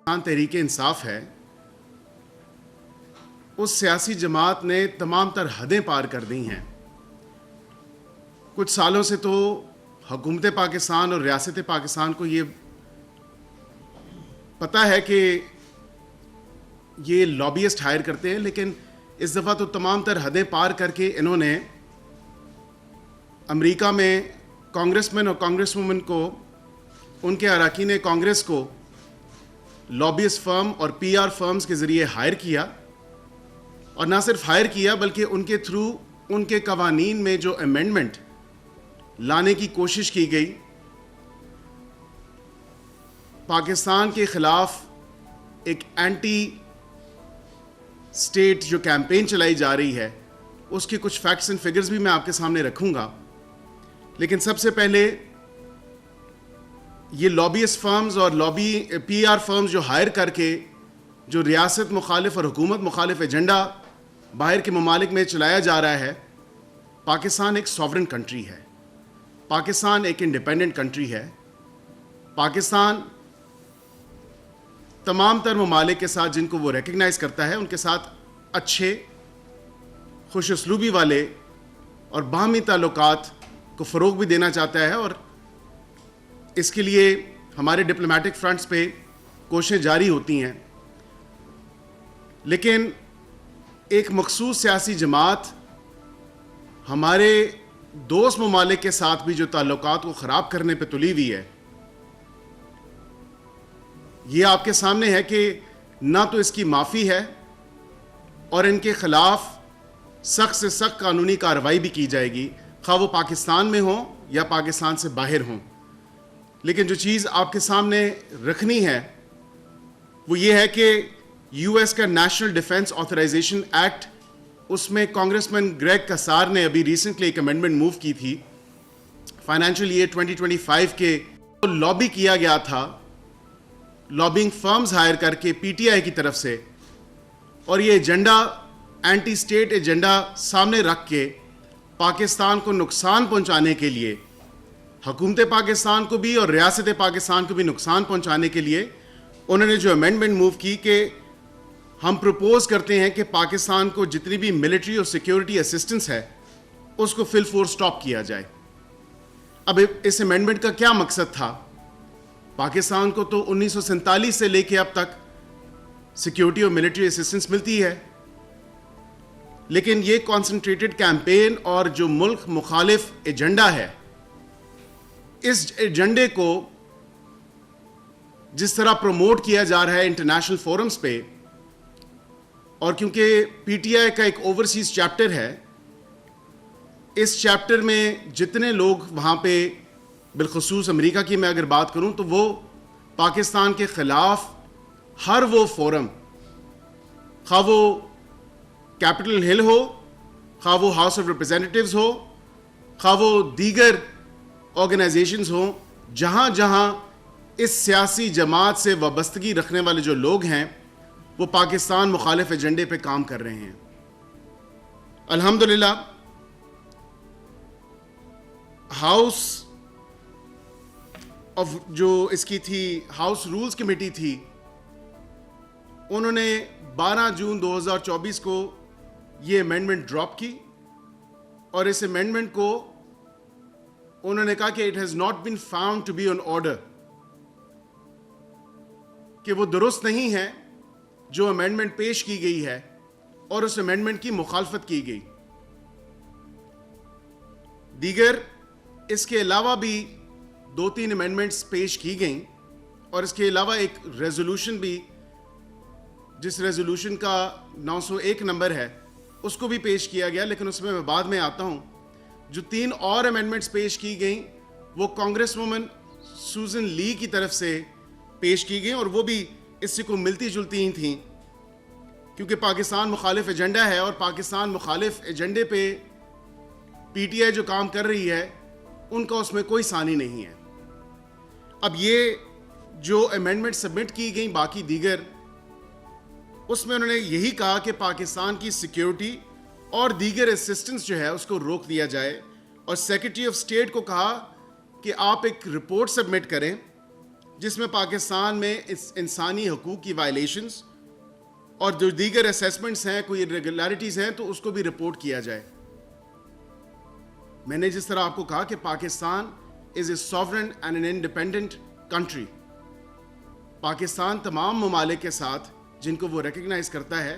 تحریک انصاف ہے، اس سیاسی جماعت نے تمام تر حدیں پار کر دی ہیں. کچھ سالوں سے تو حکومت پاکستان اور ریاست پاکستان کو یہ پتہ ہے کہ یہ لابیسٹ ہائر کرتے ہیں، لیکن اس دفعہ تو تمام تر حدیں پار کر کے انہوں نے امریکہ میں کانگریس مین اور کانگریس وومن کو، ان کے اراکین کانگریس کو لابیسٹ فرم اور پی آر فرمز کے ذریعے ہائر کیا، اور نہ صرف ہائر کیا بلکہ ان کے تھرو ان کے قوانین میں جو امینڈمنٹ لانے کی کوشش کی گئی، پاکستان کے خلاف ایک اینٹی اسٹیٹ جو کیمپین چلائی جا رہی ہے، اس کے کچھ فیکٹس اینڈ فگرز بھی میں آپ کے سامنے رکھوں گا. لیکن سب سے پہلے یہ لابیسٹ فرمز اور پی آر فرمز جو ہائر کر کے جو ریاست مخالف اور حکومت مخالف ایجنڈا باہر کے ممالک میں چلایا جا رہا ہے. پاکستان ایک سوورن کنٹری ہے، پاکستان ایک انڈیپینڈنٹ کنٹری ہے. پاکستان تمام تر ممالک کے ساتھ جن کو وہ ریکگنائز کرتا ہے، ان کے ساتھ اچھے، خوش اسلوبی والے اور باہمی تعلقات کو فروغ بھی دینا چاہتا ہے، اور اس کے لیے ہمارے ڈپلومیٹک فرنٹس پہ کوششیں جاری ہوتی ہیں. لیکن ایک مخصوص سیاسی جماعت ہمارے دوست ممالک کے ساتھ بھی جو تعلقات کو خراب کرنے پہ تلی ہوئی ہے. یہ آپ کے سامنے ہے کہ نہ تو اس کی معافی ہے اور ان کے خلاف سخت سے سخت قانونی کارروائی بھی کی جائے گی، خواہ وہ پاکستان میں ہوں یا پاکستان سے باہر ہوں. لیکن جو چیز آپ کے سامنے رکھنی ہے وہ یہ ہے کہ یو ایس کا نیشنل ڈیفنس آتھرائزیشن ایکٹ، اس میں کانگریس مین گریگ کسار نے ابھی ریسنٹلی ایک امینڈمنٹ موو کی تھی. فائنینشیل ایئر 2025 کے لابی کیا گیا تھا، لابنگ فرمز ہائر کر کے پی ٹی آئی کی طرف سے، اور یہ ایجنڈا اینٹی اسٹیٹ ایجنڈا سامنے رکھ کے پاکستان کو نقصان پہنچانے کے لیے، حکومت پاکستان کو بھی اور ریاست پاکستان کو بھی نقصان پہنچانے کے لیے انہوں نے جو امینڈمنٹ موو کی کہ ہم پروپوز کرتے ہیں کہ پاکستان کو جتنی بھی ملٹری اور سیکیورٹی اسسٹنس ہے اس کو فل فورس سٹاپ کیا جائے. اب اس امینڈمنٹ کا کیا مقصد تھا؟ پاکستان کو تو 1947 سے لے کے اب تک سیکیورٹی اور ملٹری اسسٹنس ملتی ہے، لیکن یہ کانسنٹریٹڈ کیمپین اور جو ملک مخالف ایجنڈا ہے، اس ایجنڈے کو جس طرح پروموٹ کیا جا رہا ہے انٹرنیشنل فورمز پہ، اور کیونکہ پی ٹی آئی کا ایک اوورسیز چیپٹر ہے، اس چیپٹر میں جتنے لوگ وہاں پہ، بالخصوص امریکہ کی میں اگر بات کروں تو وہ پاکستان کے خلاف ہر وہ فورم، خواہ وہ کیپٹل ہل ہو، خواہ وہ ہاؤس آف ریپرزینٹیوز ہو، خواہ وہ دیگر آرگنائزیشنز ہوں، جہاں جہاں اس سیاسی جماعت سے وابستگی رکھنے والے جو لوگ ہیں وہ پاکستان مخالف ایجنڈے پہ کام کر رہے ہیں. الحمدللہ ہاؤس آف جو اس کی تھی ہاؤس رولز کمیٹی تھی، انہوں نے 12 جون 2024 کو یہ امینڈمنٹ ڈراپ کی، اور اس امینڈمنٹ کو انہوں نے کہا کہ it has not been found to be on order, کہ وہ درست نہیں ہے جو امینڈمنٹ پیش کی گئی ہے، اور اس امینڈمنٹ کی مخالفت کی گئی. دیگر اس کے علاوہ بھی 2-3 امینڈمنٹس پیش کی گئیں، اور اس کے علاوہ ایک ریزولوشن بھی، جس ریزولوشن کا 901 نمبر ہے، اس کو بھی پیش کیا گیا، لیکن اس میں بعد میں آتا ہوں. جو 3 اور امینڈمنٹس پیش کی گئیں وہ کانگریس وومن سوزن لی کی طرف سے پیش کی گئیں، اور وہ بھی اس سے کو ملتی جلتی ہی تھیں، کیونکہ پاکستان مخالف ایجنڈا ہے، اور پاکستان مخالف ایجنڈے پہ پی ٹی آئی جو کام کر رہی ہے ان کا اس میں کوئی ثانی نہیں ہے. اب یہ جو امینڈمنٹ سبمٹ کی گئیں باقی دیگر، اس میں انہوں نے یہی کہا کہ پاکستان کی سیکیورٹی اور دیگر اسسٹنس جو ہے اس کو روک دیا جائے، اور سیکرٹری آف اسٹیٹ کو کہا کہ آپ ایک رپورٹ سبمٹ کریں جس میں پاکستان میں انسانی حقوق کی وائلیشنز اور جو دیگر اسیسمنٹس ہیں، کوئی ریگولیرٹیز ہیں، تو اس کو بھی رپورٹ کیا جائے. میں نے جس طرح آپ کو کہا کہ Pakistan is a sovereign and an independent country. Pakistan تمام ممالک کے ساتھ جن کو وہ ریکگنائز کرتا ہے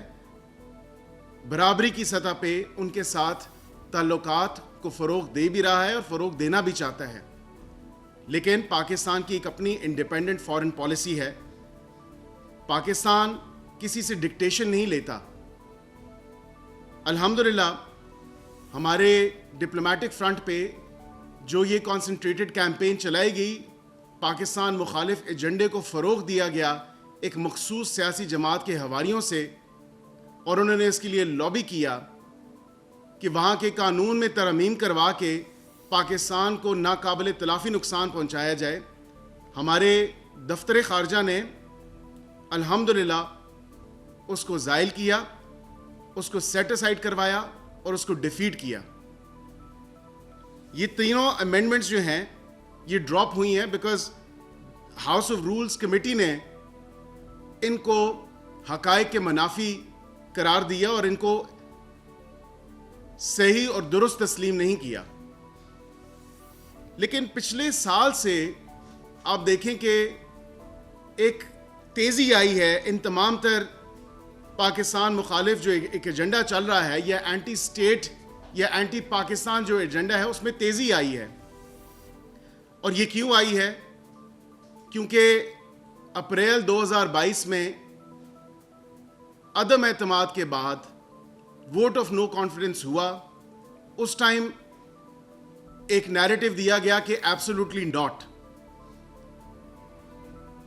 برابری کی سطح پہ ان کے ساتھ تعلقات کو فروغ دے بھی رہا ہے اور فروغ دینا بھی چاہتا ہے. لیکن پاکستان کی ایک اپنی انڈیپینڈنٹ فارن پالیسی ہے. پاکستان کسی سے ڈکٹیشن نہیں لیتا. الحمدللہ ہمارے ڈپلومیٹک فرنٹ پہ جو یہ کانسنٹریٹڈ کیمپین چلائی گئی، پاکستان مخالف ایجنڈے کو فروغ دیا گیا ایک مخصوص سیاسی جماعت کے حواریوں سے، اور انہوں نے اس کے لیے لابی کیا کہ وہاں کے قانون میں ترمیم کروا کے پاکستان کو ناقابل تلافی نقصان پہنچایا جائے. ہمارے دفتر خارجہ نے الحمدللہ اس کو زائل کیا، اس کو سیٹ اسائڈ کروایا اور اس کو ڈیفیٹ کیا. یہ تینوں امینڈمنٹس جو ہیں یہ ڈراپ ہوئی ہیں because house of rules committee نے ان کو حقائق کے منافی قرار دیا اور ان کو صحیح اور درست تسلیم نہیں کیا. لیکن پچھلے سال سے آپ دیکھیں کہ ایک تیزی آئی ہے ان تمام تر پاکستان مخالف جو ایک ایجنڈا چل رہا ہے، یا اینٹی سٹیٹ یا اینٹی پاکستان جو ایجنڈا ہے، اس میں تیزی آئی ہے. اور یہ کیوں آئی ہے؟ کیونکہ اپریل 2022 میں عدم اعتماد کے بعد ووٹ آف نو کانفیڈنس ہوا. اس ٹائم ایک نیریٹو دیا گیا کہ ایبسولوٹلی ناٹ.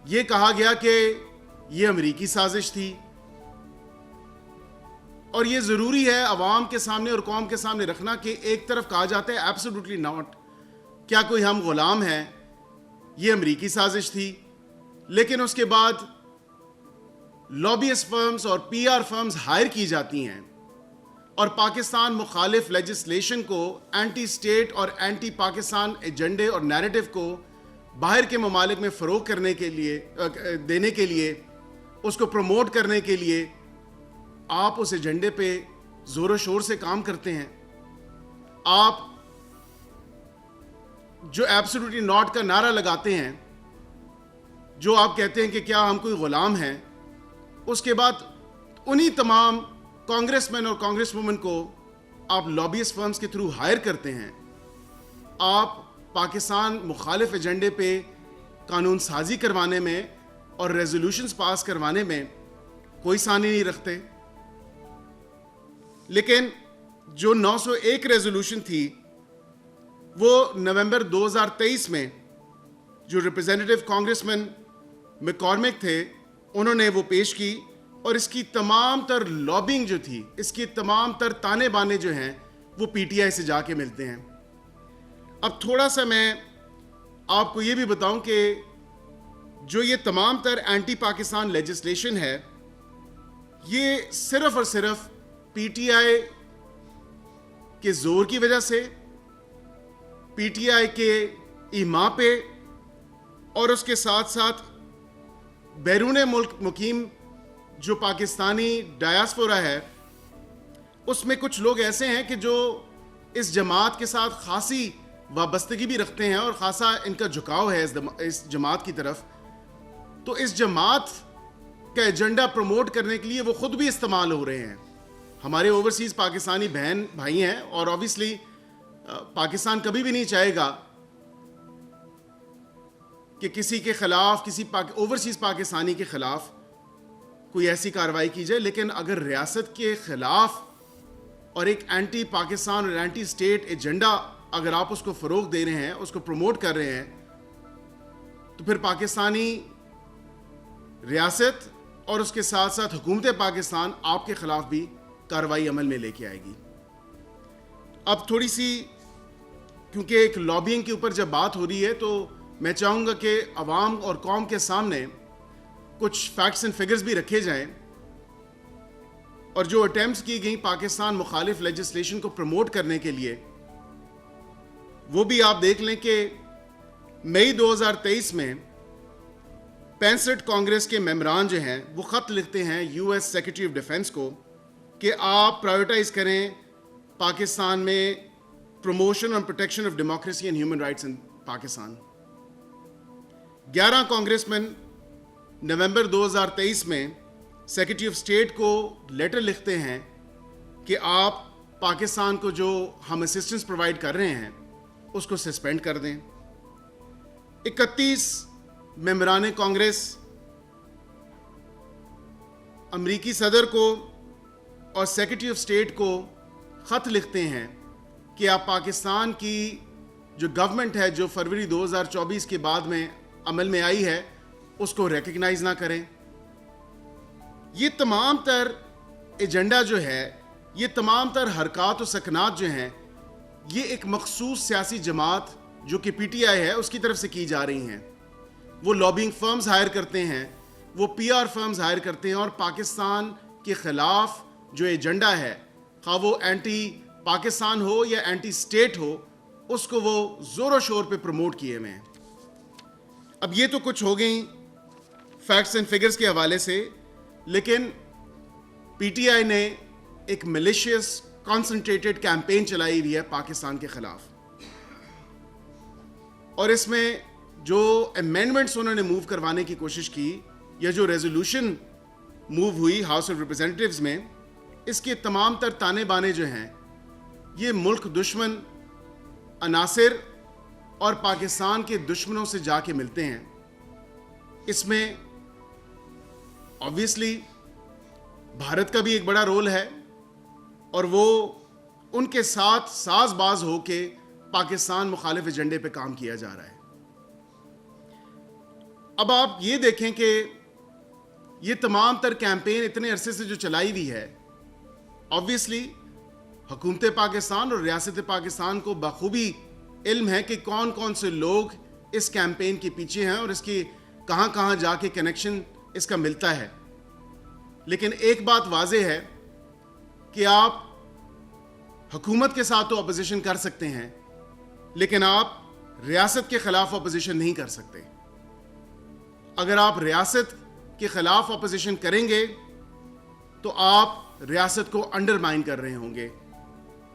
یہ کہا گیا کہ یہ امریکی سازش تھی، اور یہ ضروری ہے عوام کے سامنے اور قوم کے سامنے رکھنا کہ ایک طرف کہا جاتا ہے ایبسولوٹلی ناٹ، کیا کوئی ہم غلام ہیں، یہ امریکی سازش تھی. لیکن اس کے بعد لابیسٹ فرمز اور پی آر فرمز ہائر کی جاتی ہیں اور پاکستان مخالف لیجسلیشن کو، اینٹی سٹیٹ اور اینٹی پاکستان ایجنڈے اور نیریٹو کو باہر کے ممالک میں فروغ کرنے کے لیے، دینے کے لیے، اس کو پروموٹ کرنے کے لیے آپ اس ایجنڈے پہ زور و شور سے کام کرتے ہیں. آپ جو ایبسولوٹلی ناٹ کا نعرہ لگاتے ہیں، جو آپ کہتے ہیں کہ کیا ہم کوئی غلام ہیں، اس کے بعد انہی تمام کانگریس مین اور کانگریس وومن کو آپ لابیسٹ فرمز کے تھرو ہائر کرتے ہیں. آپ پاکستان مخالف ایجنڈے پہ قانون سازی کروانے میں اور ریزولوشنز پاس کروانے میں کوئی ثانی نہیں رکھتے. لیکن جو 901 ریزولوشن تھی وہ نومبر 2023 میں جو ریپرزینٹیو کانگریس مین میکارمک تھے انہوں نے وہ پیش کی، اور اس کی تمام تر لابنگ جو تھی، اس کی تمام تر تانے بانے جو ہیں وہ پی ٹی آئی سے جا کے ملتے ہیں. اب تھوڑا سا میں آپ کو یہ بھی بتاؤں کہ جو یہ تمام تر اینٹی پاکستان لیجسلیشن ہے یہ صرف اور صرف پی ٹی آئی کے زور کی وجہ سے، پی ٹی آئی کے ایما پہ، اور اس کے ساتھ ساتھ بیرون ملک مقیم جو پاکستانی ڈایاسپورا ہے اس میں کچھ لوگ ایسے ہیں کہ جو اس جماعت کے ساتھ خاصی وابستگی بھی رکھتے ہیں اور خاصا ان کا جھکاؤ ہے اس جماعت کی طرف. تو اس جماعت کا ایجنڈا پروموٹ کرنے کے لیے وہ خود بھی استعمال ہو رہے ہیں. ہمارے اوورسیز پاکستانی بہن بھائی ہیں، اور آبویسلی پاکستان کبھی بھی نہیں چاہے گا کہ کسی کے خلاف، کسی اوورسیز پاکستانی کے خلاف کوئی ایسی کارروائی کی جائے. لیکن اگر ریاست کے خلاف اور ایک اینٹی پاکستان اور اینٹی سٹیٹ ایجنڈا اگر آپ اس کو فروغ دے رہے ہیں، اس کو پروموٹ کر رہے ہیں، تو پھر پاکستانی ریاست اور اس کے ساتھ ساتھ حکومت پاکستان آپ کے خلاف بھی کارروائی عمل میں لے کے آئے گی. اب تھوڑی سی کیونکہ ایک لابینگ کے اوپر جب بات ہو رہی ہے تو میں چاہوں گا کہ عوام اور قوم کے سامنے کچھ فیکٹس اینڈ فگرز بھی رکھے جائیں، اور جو اٹیمپٹس کی گئیں پاکستان مخالف لیجسلیشن کو پروموٹ کرنے کے لیے وہ بھی آپ دیکھ لیں کہ مئی 2023 میں 65 کانگریس کے ممبران جو ہیں وہ خط لکھتے ہیں U S secretary of defence کو کہ آپ پرائیویٹائز کریں پاکستان میں پروموشن اور protection of democracy and human rights in Pakistan. 11 congressman November 2023 میں سیکرٹری آف اسٹیٹ کو لیٹر لکھتے ہیں کہ آپ پاکستان کو جو ہم اسسٹنس پرووائڈ کر رہے ہیں اس کو سسپینڈ کر دیں. 31 ممبران کانگریس امریکی صدر کو اور سیکرٹری آف اسٹیٹ کو خط لکھتے ہیں کہ آپ پاکستان کی جو گورنمنٹ ہے جو فروری 2024 کے بعد میں عمل میں آئی ہے اس کو ریکگنائز نہ کریں. یہ تمام تر ایجنڈا جو ہے، یہ تمام تر حرکات و سکنات جو ہیں، یہ ایک مخصوص سیاسی جماعت جو کہ پی ٹی آئی ہے اس کی طرف سے کی جا رہی ہیں. وہ لابنگ فرمز ہائر کرتے ہیں، وہ پی آر فرمز ہائر کرتے ہیں اور پاکستان کے خلاف جو ایجنڈا ہے، خواہ وہ اینٹی پاکستان ہو یا اینٹی اسٹیٹ ہو، اس کو وہ زور و شور پہ پروموٹ کیے ہوئے ہیں. اب یہ تو کچھ ہو گئیں فیکٹس اینڈ فگرز کے حوالے سے، لیکن پی ٹی آئی نے ایک ملیشیس کانسنٹریٹڈ کیمپین چلائی ہوئی ہے پاکستان کے خلاف، اور اس میں جو امینڈمنٹس انہوں نے موو کروانے کی کوشش کی یا جو ریزولوشن موو ہوئی ہاؤس آف ریپرزینٹیوز میں، اس کے تمام تر تانے بانے جو ہیں یہ ملک دشمن عناصر اور پاکستان کے دشمنوں سے جا کے ملتے ہیں. اس میں آبویسلی بھارت کا بھی ایک بڑا رول ہے اور وہ ان کے ساتھ ساز باز ہو کے پاکستان مخالف ایجنڈے پہ کام کیا جا رہا ہے. اب آپ یہ دیکھیں کہ یہ تمام تر کیمپین اتنے عرصے سے جو چلائی ہوئی ہے، آبویسلی حکومت پاکستان اور ریاست پاکستان کو بخوبی علم ہے کہ کون کون سے لوگ اس کیمپین کے پیچھے ہیں اور اس کی کہاں کہاں جا کے کنیکشن اس کا ملتا ہے. لیکن ایک بات واضح ہے کہ آپ حکومت کے ساتھ تو اپوزیشن کر سکتے ہیں، لیکن آپ ریاست کے خلاف اپوزیشن نہیں کر سکتے. اگر آپ ریاست کے خلاف اپوزیشن کریں گے تو آپ ریاست کو انڈرمائن کر رہے ہوں گے،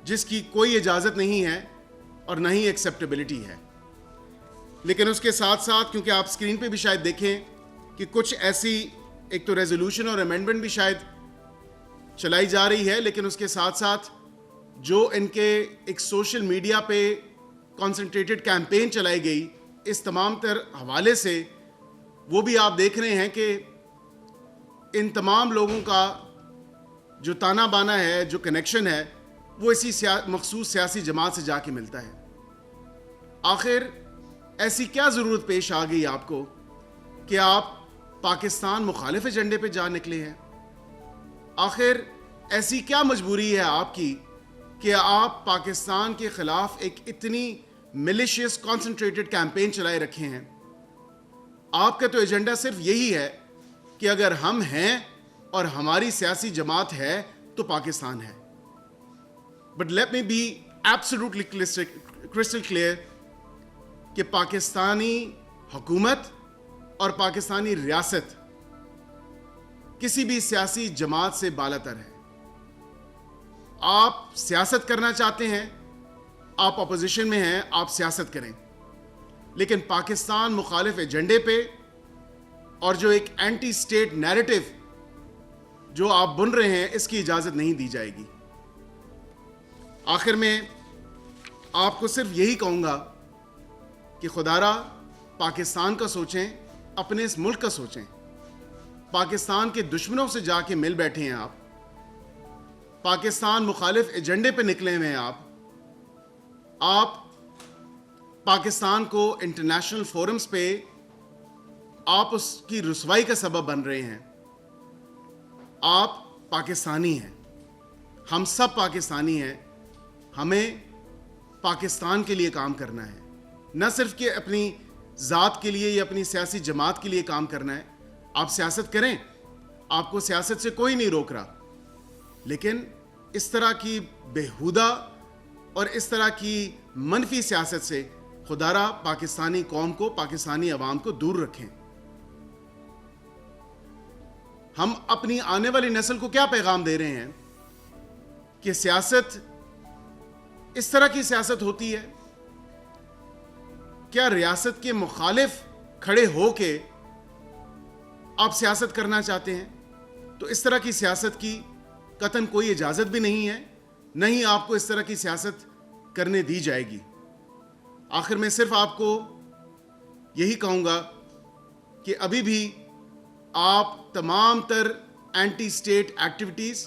جس کی کوئی اجازت نہیں ہے اور نہ ہی ایکسیپٹیبلٹی ہے. لیکن اس کے ساتھ ساتھ، کیونکہ آپ اسکرین پہ بھی شاید دیکھیں کہ کچھ ایسی ایک تو ریزولوشن اور امینڈمنٹ بھی شاید چلائی جا رہی ہے، لیکن اس کے ساتھ ساتھ جو ان کے ایک سوشل میڈیا پہ کانسنٹریٹڈ کیمپین چلائی گئی اس تمام تر حوالے سے، وہ بھی آپ دیکھ رہے ہیں کہ ان تمام لوگوں کا جو تانا بانا ہے، جو کنیکشن ہے، وہ اسی مخصوص سیاسی جماعت سے جا کے ملتا ہے. آخر ایسی کیا ضرورت پیش آ گئی آپ کو کہ آپ پاکستان مخالف ایجنڈے پہ جا نکلے ہیں؟ آخر ایسی کیا مجبوری ہے آپ کی کہ آپ پاکستان کے خلاف ایک اتنی ملیشیس کانسنٹریٹڈ کیمپین چلائے رکھے ہیں؟ آپ کا تو ایجنڈا صرف یہی ہے کہ اگر ہم ہیں اور ہماری سیاسی جماعت ہے تو پاکستان ہے. But let me be absolutely crystal clear کہ پاکستانی حکومت اور پاکستانی ریاست کسی بھی سیاسی جماعت سے بالاتر ہے. آپ سیاست کرنا چاہتے ہیں، آپ اپوزیشن میں ہیں، آپ سیاست کریں، لیکن پاکستان مخالف ایجنڈے پہ اور جو ایک اینٹی اسٹیٹ نیریٹو جو آپ بن رہے ہیں، اس کی اجازت نہیں دی جائے گی. آخر میں آپ کو صرف یہی کہوں گا کہ خدا را پاکستان کا سوچیں، اپنے اس ملک کا سوچیں. پاکستان کے دشمنوں سے جا کے مل بیٹھے ہیں آپ، پاکستان مخالف ایجنڈے پہ نکلے ہوئے ہیں آپ پاکستان کو انٹرنیشنل فورمز پہ آپ اس کی رسوائی کا سبب بن رہے ہیں. آپ پاکستانی ہیں، ہم سب پاکستانی ہیں. ہمیں پاکستان کے لیے کام کرنا ہے، نہ صرف کہ اپنی ذات کے لیے یا اپنی سیاسی جماعت کے لیے کام کرنا ہے. آپ سیاست کریں، آپ کو سیاست سے کوئی نہیں روک رہا، لیکن اس طرح کی بےہودہ اور اس طرح کی منفی سیاست سے خدا را پاکستانی قوم کو، پاکستانی عوام کو دور رکھیں. ہم اپنی آنے والی نسل کو کیا پیغام دے رہے ہیں کہ سیاست اس طرح کی سیاست ہوتی ہے؟ کیا ریاست کے مخالف کھڑے ہو کے آپ سیاست کرنا چاہتے ہیں؟ تو اس طرح کی سیاست کی قطعاً کوئی اجازت بھی نہیں ہے، نہ ہی آپ کو اس طرح کی سیاست کرنے دی جائے گی۔ آخر میں صرف آپ کو یہی کہوں گا کہ ابھی بھی آپ تمام تر اینٹی اسٹیٹ ایکٹیویٹیز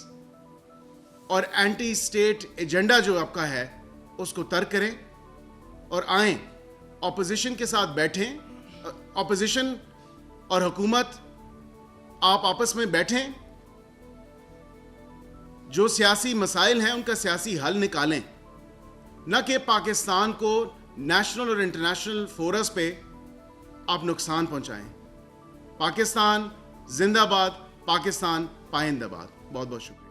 اور اینٹی اسٹیٹ ایجنڈا جو آپ کا ہے اس کو ترک کریں اور آئیں اپوزیشن کے ساتھ بیٹھیں، اپوزیشن اور حکومت آپ آپس میں بیٹھیں، جو سیاسی مسائل ہیں ان کا سیاسی حل نکالیں، نہ کہ پاکستان کو نیشنل اور انٹرنیشنل فورس پہ آپ نقصان پہنچائیں۔ پاکستان زندہ باد، پاکستان پائندہ باد۔ بہت بہت شکریہ۔